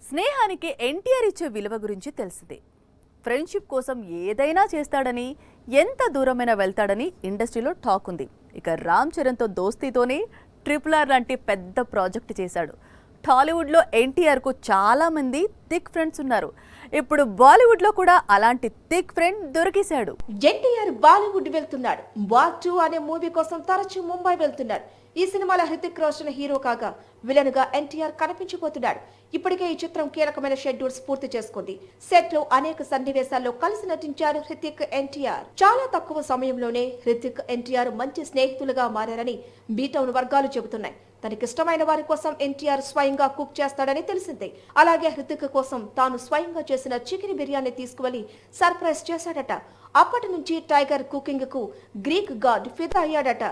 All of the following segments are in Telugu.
స్నేహానికి ఎన్టీఆర్ ఇచ్చే విలువ గురించి తెలిసిందే. ఫ్రెండ్షిప్ కోసం ఏదైనా చేస్తాడని, ఎంత దూరమైనా వెళ్తాడని ఇండస్ట్రీలో టాక్ ఉంది. ఇక రామ్ చరణ్తో దోస్తీతోనే RRR లాంటి పెద్ద ప్రాజెక్ట్ చేశాడు. టాలీవుడ్లో ఎన్టీఆర్కు చాలా మంది థిక్ ఫ్రెండ్స్ ఉన్నారు. ఇప్పుడు బాలీవుడ్లో కూడా అలాంటి థిక్ ఫ్రెండ్ దొరికేశాడు. ఎన్టీఆర్ బాలీవుడ్ వెళ్తున్నాడు. వార్ 2 అనే మూవీ కోసం తరచూ ముంబై వెళ్తున్నాడు. ఈ సినిమాలో హృతిక్ రోషన్ హీరో కాగా విలన్ గా ఎన్టీఆర్ కనిపించబోతున్నాడు. ఇప్పటికే ఈ చిత్రం కీలకమైన షెడ్యూల్స్ పూర్తి చేసుకుంది. సెట్ లో అనేక సన్నివేశాల్లో కలిసి నటించారు హృతిక్, ఎన్టీఆర్. చాలా తక్కువ సమయంలోనే హృతిక్, ఎన్టీఆర్ మంచి స్నేహితులుగా మారారని బీటౌన్ వర్గాలు చెబుతున్నాయి. తనకిష్టమైన వారి కోసం ఎన్టీఆర్ స్వయంగా కుక్ చేస్తాడని తెలిసిందే. అలాగే హృతిక్ కోసం తాను స్వయంగా చేసిన చికెన్ బిర్యానీ తీసుకువెళ్లి సర్ప్రైజ్ చేశాడట. అప్పటి నుంచి టైగర్ కుకింగ్ కు గ్రీక్ గాడ్ ఫిదా అయ్యాడట.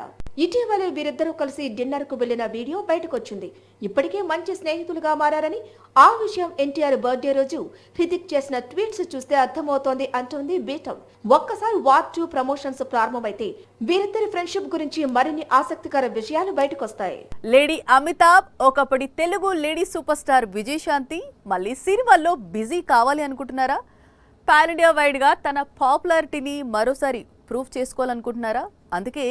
ఇటీవలే వీరిద్దరూ కలిసి డిన్నర్ కు వెళ్లిన వీడియో బయటకొచ్చింది. ఇప్పటికే మంచి స్నేహితులుగా మారారని, ఆ విషయం ఎన్టీఆర్ బర్త్డే రోజు హృతిక్ చేసిన ట్వీట్స్ చూస్తే అర్థమవుతోంది అంటోంది బీటౌన్. ఒక్కసారి వార్ 2 ప్రమోషన్స్ ప్రారంభమైతే వీరిద్దరి ఫ్రెండ్షిప్ గురించి మరిన్ని ఆసక్తికర విషయాలు బయటకొస్తాయి. లేడీ అమితాబ్, ఒకప్పటి Telugu lady super star Vijayashanti మళ్ళీ సినిమాల్లో బిజీ కావాలి అనుకుంటున్నారా? పాన్ ఇండియా వైడ్ గా తన పాపులారిటీని మరోసారి ప్రూవ్ చేసుకోవాలనుకుంటున్నారా? అందుకే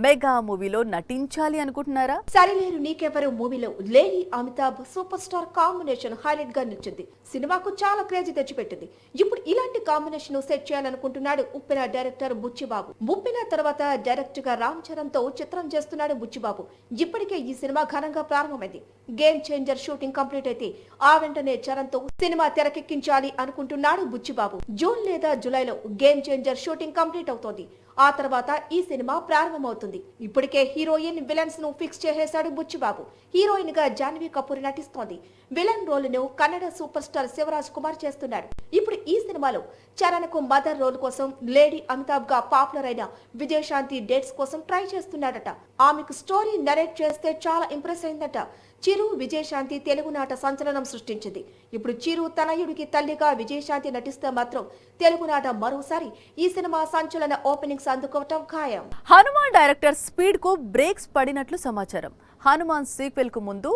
మెగా మూవీలో నటించాలి అనుకుంటున్నారా? సరిలేరు నీకెవరు మూవీలో lady Amitabh super star combination highlight గా నిలిచింది. సినిమాకు చాలా క్రేజ్ తెచ్చిపెట్టింది. ఇప్పుడు ఇలాంటి కాంబినేషన్ సెట్ చేయాలనుకుంటున్నాడు ఉప్పెన డైరెక్టర్ బుచ్చిబాబు. ఉప్పెన తర్వాత డైరెక్ట్ గా రామ్ చరణ్ తో చిత్రం చేస్తున్నాడు బుచ్చిబాబు. ఇప్పటికే ఈ సినిమా ఘనంగా ప్రారంభమైంది. గేమ్ చేంజర్ షూటింగ్ కంప్లీట్ అయితే ఆ వెంటనే చరణ్ తో సినిమా తెరకెక్కించాలి అనుకుంటున్నాడు బుచ్చిబాబు. జూన్ లేదా జూలైలో గేమ్ చేంజర్ షూటింగ్ కంప్లీట్ అవుతోంది. ఆ తర్వాత ఈ సినిమా ప్రారంభమవుతుంది. ఇప్పటికే హీరోయిన్, విలన్స్ ను ఫిక్స్ చేసేశాడు బుచ్చిబాబు. హీరోయిన్ గా జాన్వీ కపూర్ నటిస్తోంది. విలన్ రోల్ ను కన్నడ సూపర్ స్టార్ శివరాజ్ కుమార్ చేస్తున్నాడు. ఇప్పుడు ఈ సినిమాలో చరణ్ కు మదర్ రోల్ కోసం లేడీ అమితాబ్ గా పాపులర్ అయిన విజయశాంతి డేట్స్ కోసం ట్రై చేస్తున్నాడట. ఆమెకు స్టోరీ నరేట్ చేస్తే చాలా ఇంప్రెస్ అయిందట. చిరు, విజయశాంతి తెలుగునాట సంచలనం సృష్టించింది. ఇప్పుడు చిరు తనయుడికి తల్లిగా విజయశాంతి నటిస్తే మాత్రం తెలుగునాట మరోసారి ఈ సినిమా సంచలన ఓపెనింగ్స్ అందుకోవటం ఖాయం. హనుమాన్ డైరెక్టర్ స్పీడ్ కు బ్రేక్స్ పడినట్లు సమాచారం. హనుమాన్ సీక్వెల్ కు ముందు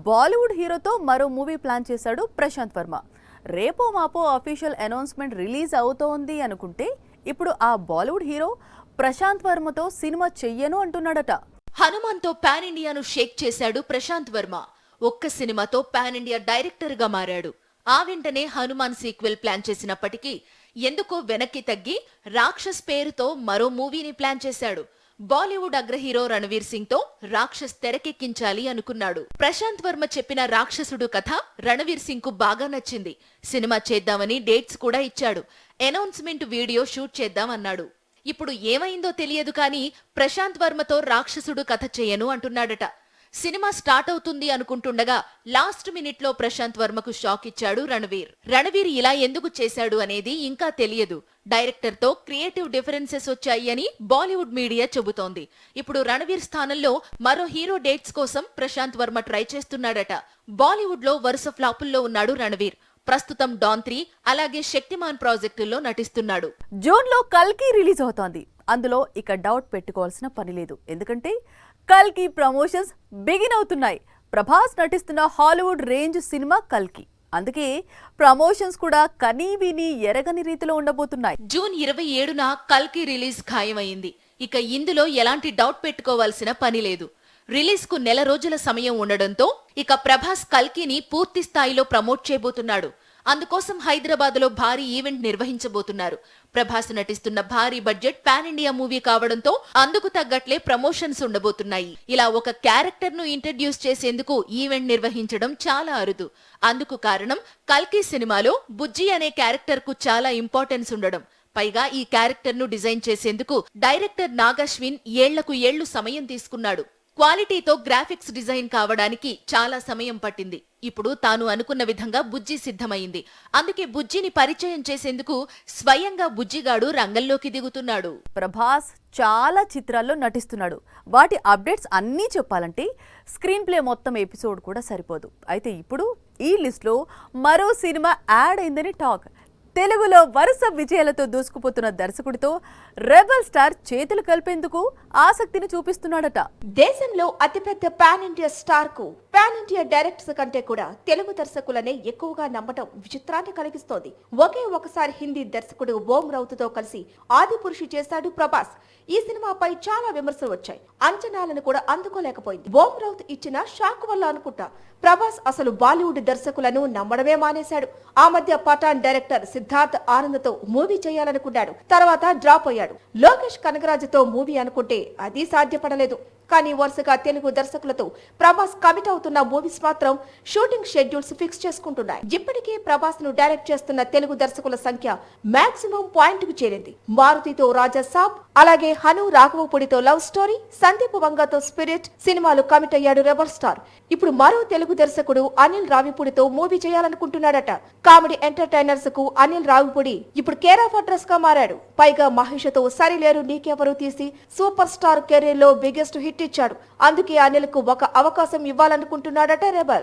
బాలీవుడ్ హీరోతో మరో మూవీ ప్లాన్ చేశాడు ప్రశాంత్ వర్మ. రేపో మాపో అఫీషియల్ అనౌన్స్మెంట్ రిలీజ్ అవుతోంది అనుకుంటే ఇప్పుడు ఆ బాలీవుడ్ హీరో ప్రశాంత్ వర్మతో సినిమా చెయ్యను అంటున్నాడట. హనుమాన్ తో పాన్ ఇండియాను షేక్ చేశాడు ప్రశాంత్ వర్మ. ఒక్క సినిమాతో పాన్ ఇండియా డైరెక్టర్ గా మారాడు. ఆ వెంటనే హనుమాన్ సీక్వెల్ ప్లాన్ చేసినప్పటికీ ఎందుకో వెనక్కి తగ్గి రాక్షస్ పేరుతో మరో మూవీని ప్లాన్ చేశాడు. బాలీవుడ్ అగ్ర హీరో రణవీర్ సింగ్ తో రాక్షస్ తెరకెక్కించాలి అనుకున్నాడు. ప్రశాంత్ వర్మ చెప్పిన రాక్షసుడు కథ రణవీర్ సింగ్ కు బాగా నచ్చింది. సినిమా చేద్దామని డేట్స్ కూడా ఇచ్చాడు. అనౌన్స్మెంట్ వీడియో షూట్ చేద్దామన్నాడు. ఇప్పుడు ఏమైందో తెలియదు కానీ ప్రశాంత్ వర్మతో రాక్షసుడు కథ చేయను అంటున్నాడట. సినిమా స్టార్ట్ అవుతుంది అనుకుంటుండగా లాస్ట్ మినిట్ లో ప్రశాంత్ వర్మకు షాక్ ఇచ్చాడు రణవీర్. రణవీర్ ఇలా ఎందుకు చేశాడు అనేది ఇంకా తెలియదు. డైరెక్టర్ తో క్రియేటివ్ డిఫరెన్సెస్ వచ్చాయి అని బాలీవుడ్ మీడియా చెబుతోంది. ఇప్పుడు రణవీర్ స్థానంలో మరో హీరో డేట్స్ కోసం ప్రశాంత్ వర్మ ట్రై చేస్తున్నాడట. బాలీవుడ్ లో వరుస ఫ్లాపుల్లో ఉన్నాడు రణవీర్. ప్రస్తుతం డాన్ 3 అలాగే శక్తిమాన్ ప్రాజెక్టుల్లో నటిస్తున్నాడు. జూన్ లో కల్కి రిలీజ్ అవుతోంది. అందులో ఇక డౌట్ పెట్టుకోవాల్సిన పని లేదు. ఎందుకంటే కల్కి ప్రమోషన్స్ బిగిన్ అవుతున్నాయి. ప్రభాస్ నటిస్తున్న హాలీవుడ్ రేంజ్ సినిమా కల్కి. అందుకే ప్రమోషన్స్ కూడా కనీవిని ఎరగని రీతిలో ఉండబోతున్నాయి. జూన్ 27న కల్కి రిలీజ్ ఖాయమైంది. ఇక ఇందులో ఎలాంటి డౌట్ పెట్టుకోవాల్సిన పని లేదు. రిలీజ్ కు నెల రోజుల సమయం ఉండడంతో ఇక ప్రభాస్ కల్కిని పూర్తి స్థాయిలో ప్రమోట్ చేయబోతున్నాడు. అందుకోసం హైదరాబాద్ లో భారీ ఈవెంట్ నిర్వహించబోతున్నారు. ప్రభాస్ నటిస్తున్న భారీ బడ్జెట్ పాన్ ఇండియా మూవీ కావడంతో అందుకు తగ్గట్లే ప్రమోషన్స్ ఉండబోతున్నాయి. ఇలా ఒక క్యారెక్టర్ ను ఇంట్రడ్యూస్ చేసేందుకు ఈవెంట్ నిర్వహించడం చాలా అరుదు. అందుకు కారణం కల్కి సినిమాలో బుజ్జి అనే క్యారెక్టర్ కు చాలా ఇంపార్టెన్స్ ఉండడం. పైగా ఈ క్యారెక్టర్ ను డిజైన్ చేసేందుకు డైరెక్టర్ నాగశ్విన్ ఏళ్లకు ఏళ్లు సమయం తీసుకున్నాడు. క్వాలిటీతో గ్రాఫిక్స్ డిజైన్ కావడానికి చాలా సమయం పట్టింది. ఇప్పుడు తాను అనుకున్న విధంగా బుజ్జి సిద్ధమైంది. అందుకే బుజ్జిని పరిచయం చేసేందుకు స్వయంగా బుజ్జిగాడు రంగంలోకి దిగుతున్నాడు. ప్రభాస్ చాలా చిత్రాల్లో నటిస్తున్నాడు. వాటి అప్డేట్స్ అన్నీ చెప్పాలంటే స్క్రీన్ ప్లే మొత్తం ఎపిసోడ్ కూడా సరిపోదు. అయితే ఇప్పుడు ఈ లిస్ట్ లో మరో సినిమా యాడ్ అయిందని టాక్. తెలుగులో వరుస విజయాలతో దూసుకుపోతున్న దర్శకుడితో రెబల్ స్టార్ చేతులు కలిపేందుకు ఆసక్తిని చూపిస్తున్నాడట. దేశంలో అతిపెద్ద పాన్ ఇండియా స్టార్ కు పాన్ ఇండియా డైరెక్టర్స్ కంటే కూడా తెలుగు దర్శకులనే ఎక్కువగా నమ్మటం విచిత్రాన్ని కలిగిస్తోంది. ఒకే ఒకసారి హిందీ దర్శకుడు ఓం రౌత్తో కలిసి ఆదిపురుషు చేశాడు ప్రభాస్. ఈ సినిమాపై చాలా విమర్శలు వచ్చాయి. అంచనాలను కూడా అందుకోలేకపోయింది. ఓం రౌత్ ఇచ్చిన షాక్ వల్ల అనుకుంటా ప్రభాస్ అసలు బాలీవుడ్ దర్శకులను నమ్మడమే మానేశాడు. ఆ మధ్య పఠాన్ డైరెక్టర్ సిద్ధార్థ్ ఆనంద్తో మూవీ చేయాలనుకున్నాడు. తర్వాత డ్రాప్ అయ్యాడు. లోకేష్ కనగరాజుతో మూవీ అనుకుంటే అది సాధ్యపడలేదు. కానీ వరుసగా తెలుగు దర్శకులతో ప్రభాస్ కమిట్ అవుతున్న మూవీస్ మాత్రం షూటింగ్ షెడ్యూల్స్ ఫిక్స్ చేసుకుంటున్నాయి. ఇప్పటికే ప్రభాస్ ను డైరెక్ట్ చేస్తున్న తెలుగు దర్శకుల సంఖ్య మాక్సిమం పాయింట్ కు చేరింది. మారుతితో రాజా సాబ్, అలాగే హను రాఘవపూడితో లవ్ స్టోరీ, సందీప్ వంగతో స్పిరిట్ సినిమాలు కమిట్ అయ్యాడు రెబల్ స్టార్. ఇప్పుడు మరో తెలుగు దర్శకుడు అనిల్ రావిపూడితో మూవీ చేయాలనుకుంటున్నాడట. కామెడీ ఎంటర్టైనర్స్ కు అనిల్ రావిపూడి ఇప్పుడు కేర్ ఆఫ్ అడ్రస్ గా మారాడు. పైగా మహేష్ తో సరిలేరు నీకెవరు తీసి సూపర్ స్టార్ కెరీర్ లో బిగ్గెస్ట్ హిట్ ఇచ్చాడు. అందుకే అనిల్ కు ఒక అవకాశం ఇవ్వాలనుకుంటున్నాడట రెబల్.